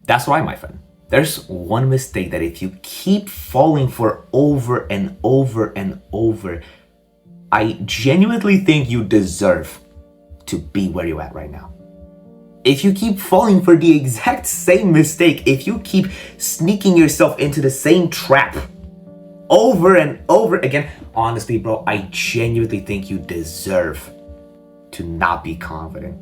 That's right, my friend. There's one mistake that if you keep falling for over and over and over, I genuinely think you deserve to be where you're at right now. If you keep falling for the exact same mistake, if you keep sneaking yourself into the same trap over and over again, honestly, bro, I genuinely think you deserve to not be confident.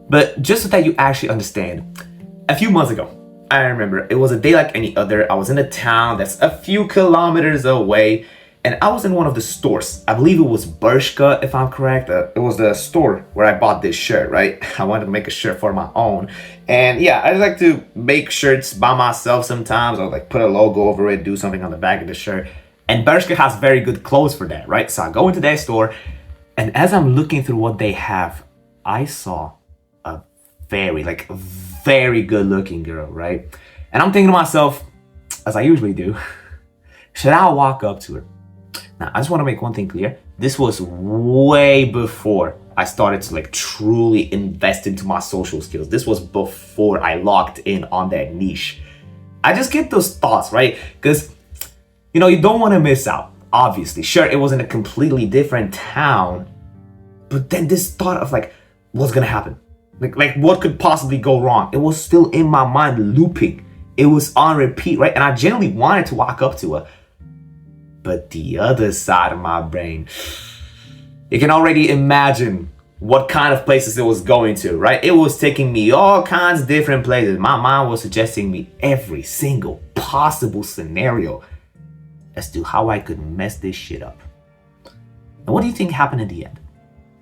But just so that you actually understand, a few months ago, I remember it was a day like any other. I was in a town that's a few kilometers away, and I was in one of the stores. I believe it was Bershka, if I'm correct. It was the store where I bought this shirt, right? I wanted to make a shirt for my own. And yeah, I just like to make shirts by myself sometimes, or like put a logo over it, do something on the back of the shirt. And Bershka has very good clothes for that, right? So I go into that store, and as I'm looking through what they have, I saw a very good looking girl, right? And I'm thinking to myself, as I usually do, should I walk up to her? Now, I just want to make one thing clear. This was way before I started to like truly invest into my social skills. This was before I locked in on that niche. I just get those thoughts, right? Because, you know, you don't want to miss out, obviously. Sure, it was in a completely different town, but then this thought of like, what's going to happen? Like what could possibly go wrong? It was still in my mind looping. It was on repeat, right? And I genuinely wanted to walk up to her. But the other side of my brain, you can already imagine what kind of places it was going to, right? It was taking me all kinds of different places. My mind was suggesting me every single possible scenario as to how I could mess this shit up. And what do you think happened in the end?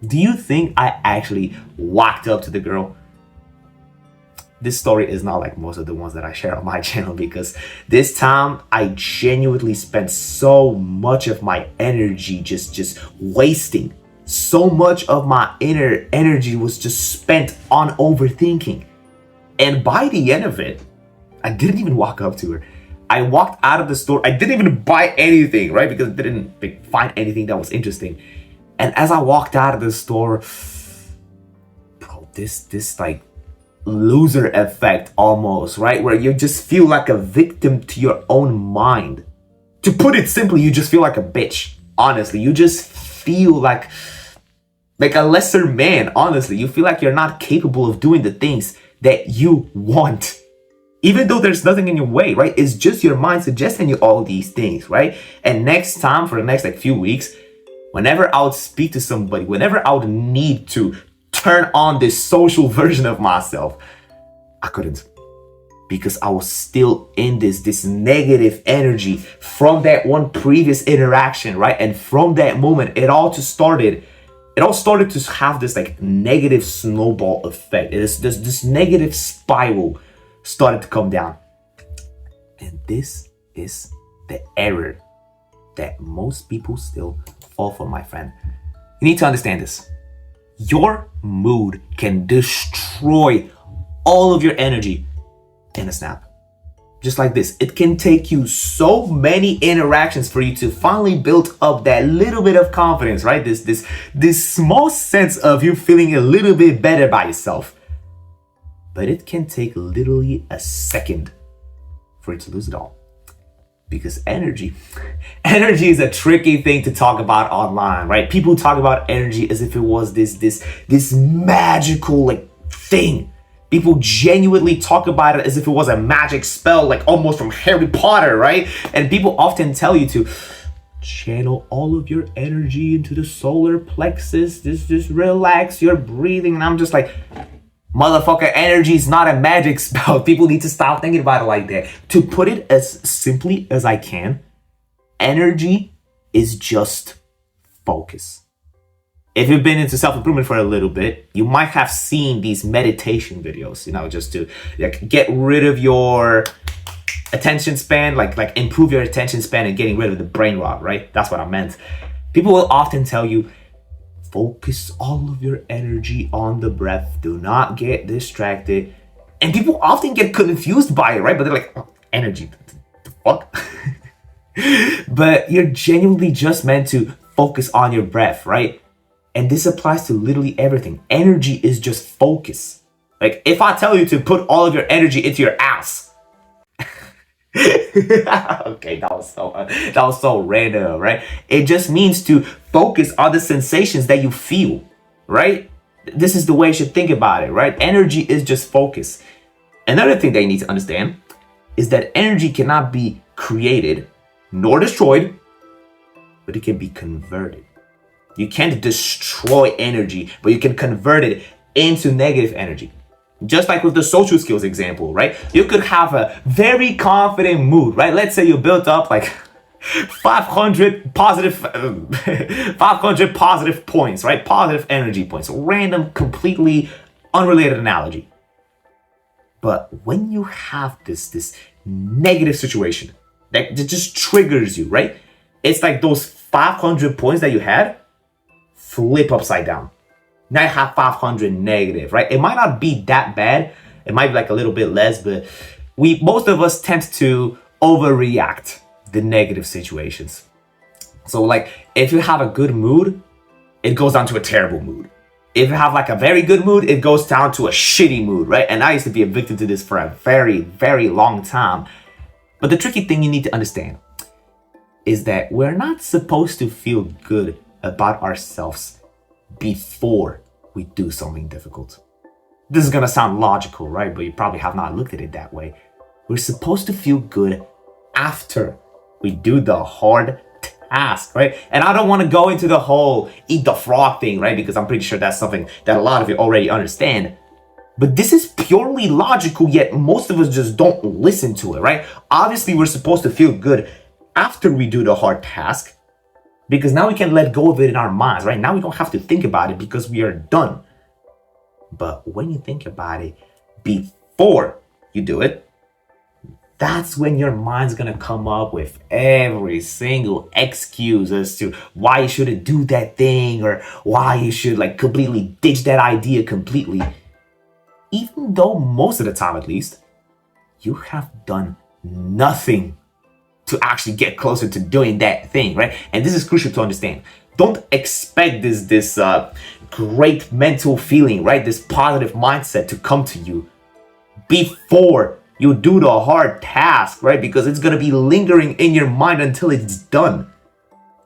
Do you think I actually walked up to the girl? This story is not like most of the ones that I share on my channel, because this time I genuinely spent so much of my energy just wasting. So much of my inner energy was just spent on overthinking. And by the end of it, I didn't even walk up to her. I walked out of the store. I didn't even buy anything, right? Because I didn't find anything that was interesting. And as I walked out of the store, bro, this like loser effect almost, right? Where you just feel like a victim to your own mind. To put it simply, you just feel like a bitch. Honestly, you just feel like a lesser man. Honestly, you feel like you're not capable of doing the things that you want. Even though there's nothing in your way, right? It's just your mind suggesting you all these things, right? And next time, for the next like few weeks, whenever I would speak to somebody, whenever I would need to turn on this social version of myself, I couldn't, because I was still in this negative energy from that one previous interaction, right? And from that moment, it all started to have this like negative snowball effect. It is this negative spiral started to come down. And this is the error that most people still fall for, my friend. You need to understand this. Your mood can destroy all of your energy in a snap. Just like this. It can take you so many interactions for you to finally build up that little bit of confidence, right? This small sense of you feeling a little bit better by yourself. But it can take literally a second for you to lose it all. Because energy is a tricky thing to talk about online, right? People talk about energy as if it was this magical like thing. People genuinely talk about it as if it was a magic spell, like almost from Harry Potter, right? And people often tell you to channel all of your energy into the solar plexus. Just relax your breathing. And I'm just like, motherfucker, energy is not a magic spell. People need to stop thinking about it like that. To put it as simply as I can, energy is just focus. If you've been into self-improvement for a little bit, you might have seen these meditation videos, you know, just to like get rid of your attention span, like improve your attention span and getting rid of the brain rot, right? That's what I meant. People will often tell you, focus all of your energy on the breath. Do not get distracted. And people often get confused by it, right? But they're like, oh, energy, the fuck? But you're genuinely just meant to focus on your breath, right? And this applies to literally everything. Energy is just focus. Like if I tell you to put all of your energy into your ass. Okay, that was so random, right? It just means to focus on the sensations that you feel, right? This is the way you should think about it, right? Energy is just focus. Another thing that you need to understand is that energy cannot be created nor destroyed, but it can be converted. You can't destroy energy, but you can convert it into negative energy. Just like with the social skills example, right? You could have a very confident mood, right? Let's say you built up like 500 positive points, right? Positive energy points. Random, completely unrelated analogy. But when you have this negative situation that just triggers you, right? It's like those 500 points that you had flip upside down. Now you have 500 negative, right? It might not be that bad. It might be like a little bit less, but most of us tend to overreact the negative situations. So like if you have a good mood, it goes down to a terrible mood. If you have like a very good mood, it goes down to a shitty mood, right? And I used to be a victim to this for a very, very long time. But the tricky thing you need to understand is that we're not supposed to feel good about ourselves before we do something difficult. This is gonna sound logical, right? But you probably have not looked at it that way. We're supposed to feel good after we do the hard task, right? And I don't want to go into the whole eat the frog thing, right? Because I'm pretty sure that's something that a lot of you already understand. But this is purely logical, yet most of us just don't listen to it, right? Obviously, we're supposed to feel good after we do the hard task, because now we can let go of it in our minds, right? Now we don't have to think about it because we are done. But when you think about it before you do it, that's when your mind's gonna come up with every single excuse as to why you shouldn't do that thing or why you should like completely ditch that idea completely. Even though most of the time, at least, you have done nothing to actually get closer to doing that thing, right? And this is crucial to understand. Don't expect this great mental feeling, right? This positive mindset to come to you before you do the hard task, right? Because it's gonna be lingering in your mind until it's done.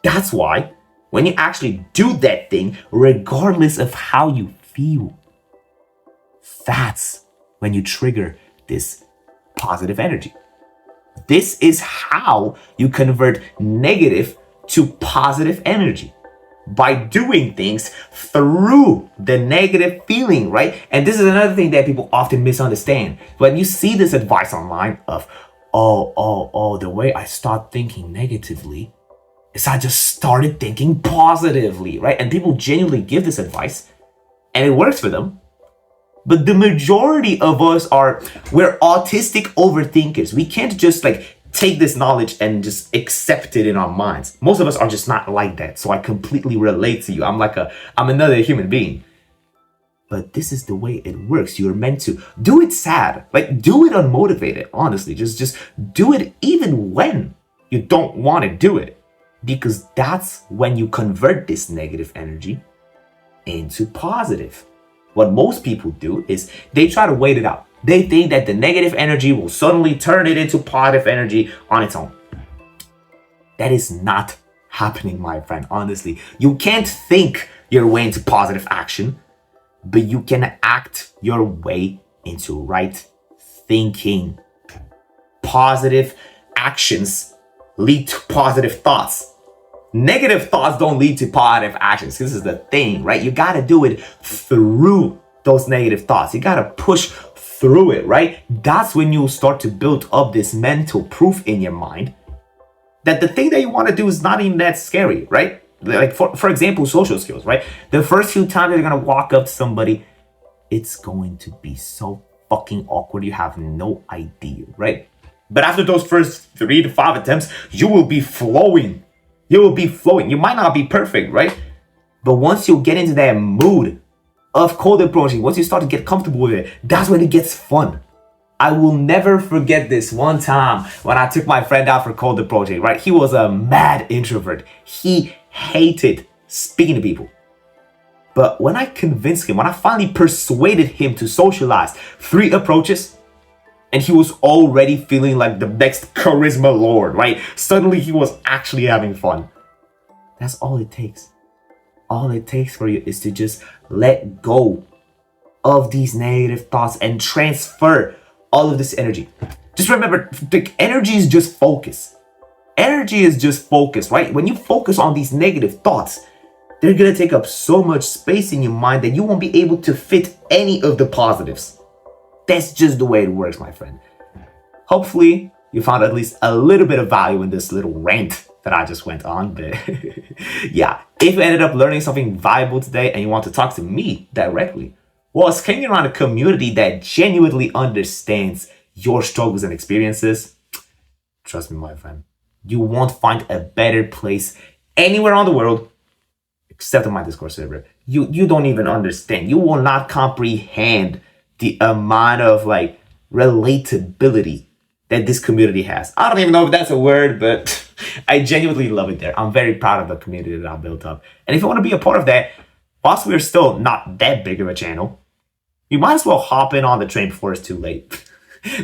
That's why when you actually do that thing, regardless of how you feel, that's when you trigger this positive energy. This is how you convert negative to positive energy, by doing things through the negative feeling, right? And this is another thing that people often misunderstand. When you see this advice online of, the way I start thinking negatively is I just started thinking positively, right? And people genuinely give this advice and it works for them. But the majority of us we're autistic overthinkers. We can't just like take this knowledge and just accept it in our minds. Most of us are just not like that. So I completely relate to you. I'm another human being. But this is the way it works. You're meant to do it sad. Like do it unmotivated, honestly. Just do it even when you don't want to do it. Because that's when you convert this negative energy into positive. What most people do is they try to wait it out. They think that the negative energy will suddenly turn it into positive energy on its own. That is not happening, my friend, honestly. You can't think your way into positive action, but you can act your way into right thinking. Positive actions lead to positive thoughts. Negative thoughts don't lead to positive actions. This is the thing, right? You got to do it through those negative thoughts. You got to push through it, right? That's when you start to build up this mental proof in your mind that the thing that you want to do is not even that scary, right? Like for example, social skills, right? The first few times you're going to walk up to somebody, it's going to be so fucking awkward. You have no idea, right? But after those first 3 to 5 attempts, you will be flowing. You will be flowing. You might not be perfect, right? But once you get into that mood of cold approaching, once you start to get comfortable with it, that's when it gets fun. I will never forget this one time when I took my friend out for cold approaching, right? He was a mad introvert. He hated speaking to people. But when I convinced him, when I finally persuaded him to socialize 3 approaches, and he was already feeling like the next charisma lord, right? Suddenly he was actually having fun. That's all it takes. All it takes for you is to just let go of these negative thoughts and transfer all of this energy. Just remember, the energy is just focus. Energy is just focus, right? When you focus on these negative thoughts, they're gonna take up so much space in your mind that you won't be able to fit any of the positives. That's just the way it works, my friend. Hopefully, you found at least a little bit of value in this little rant that I just went on. But yeah, if you ended up learning something valuable today and you want to talk to me directly, well, it's hanging around a community that genuinely understands your struggles and experiences. Trust me, my friend, you won't find a better place anywhere on the world except on my Discord server. You don't even understand. You will not comprehend the amount of like relatability that this community has. I don't even know if that's a word, but I genuinely love it there. I'm very proud of the community that I built up. And if you want to be a part of that, whilst we're still not that big of a channel, you might as well hop in on the train before it's too late.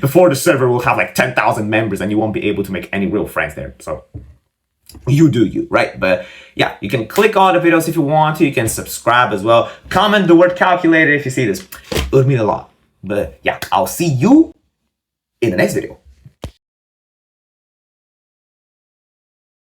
Before the server will have like 10,000 members and you won't be able to make any real friends there. So you do you, right? But yeah, you can click on the videos if you want to. You can subscribe as well. Comment the word calculator if you see this. It would mean a lot. But yeah, I'll see you in the next video.